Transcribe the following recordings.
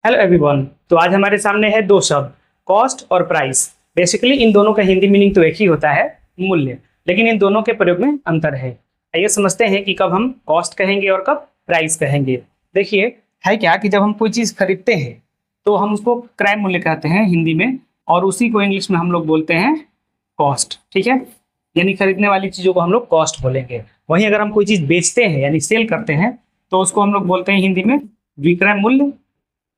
Hello everyone. तो आज हमारे सामने है दो शब्द, कॉस्ट और प्राइस। बेसिकली इन दोनों का हिंदी मीनिंग तो एक ही होता है, मूल्य, लेकिन इन दोनों के प्रयोग में अंतर है। आइए समझते हैं कि कब हम कॉस्ट कहेंगे और कब प्राइस कहेंगे। देखिए, है क्या कि जब हम कोई चीज़ खरीदते हैं तो हम उसको क्रय मूल्य कहते हैं हिंदी में, और उसी को इंग्लिश में हम लोग बोलते हैं कॉस्ट। ठीक है, यानी खरीदने वाली चीज़ों को हम लोग कॉस्ट बोलेंगे। वहीं अगर हम कोई चीज़ बेचते हैं यानी सेल करते हैं तो उसको हम लोग बोलते हैं हिंदी में विक्रय मूल्य।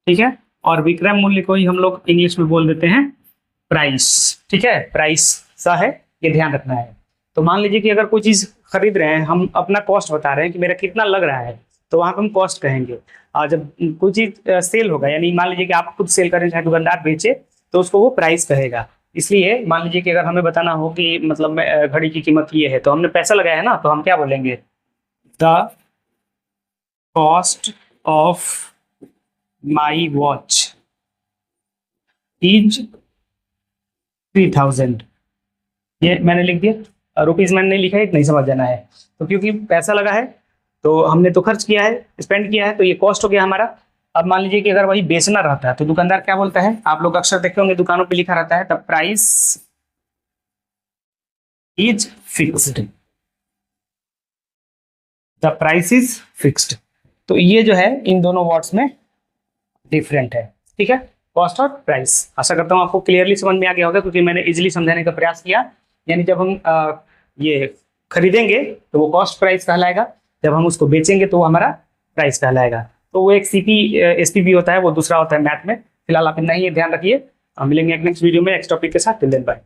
ठीक है, और विक्रय मूल्य को ही हम लोग इंग्लिश में बोल देते हैं प्राइस। ठीक है, प्राइस सा है, ये ध्यान रखना है। तो मान लीजिए कि अगर कोई चीज़ खरीद रहे हैं, हम अपना कॉस्ट बता रहे हैं कि मेरा कितना लग रहा है, तो वहाँ पर हम कॉस्ट कहेंगे। और जब कोई चीज़ सेल होगा, यानी मान लीजिए कि आप खुद सेल करें चाहे दुकानदार बेचे, तो उसको वो प्राइस कहेगा। इसलिए मान लीजिए कि अगर हमें बताना हो कि मतलब घड़ी की कीमत ये है, तो हमने पैसा लगाया है ना, तो हम क्या बोलेंगे, the cost of my watch is 3000। ये मैंने लिख दिया, रुपीज मैंने नहीं लिखा है, नहीं समझ जाना है। तो क्योंकि पैसा लगा है तो हमने तो खर्च किया है, स्पेंड किया है, तो ये कॉस्ट हो गया हमारा। अब मान लीजिए कि अगर वही बेचना रहता है तो दुकानदार क्या बोलता है, आप लोग अक्सर देखे होंगे दुकानों पे लिखा रहता है the price is fixed. The price is fixed. तो ये जो है इन दोनों वर्ड्स में डिफरेंट है। ठीक है, कॉस्ट और प्राइस। आशा करता हूँ आपको क्लियरली समझ में आ गया होगा, क्योंकि मैंने इजीली समझाने का प्रयास किया। यानी जब हम ये खरीदेंगे तो वो कॉस्ट प्राइस कहलाएगा, जब हम उसको बेचेंगे तो वो हमारा प्राइस कहलाएगा। तो वो एक सीपी एसपीबी होता है, वो दूसरा होता है मैथ में। फिलहाल आप इतना ही ध्यान रखिए। हम मिलेंगे नेक्स्ट वीडियो में नेक्स्ट टॉपिक के साथ। Till then bye.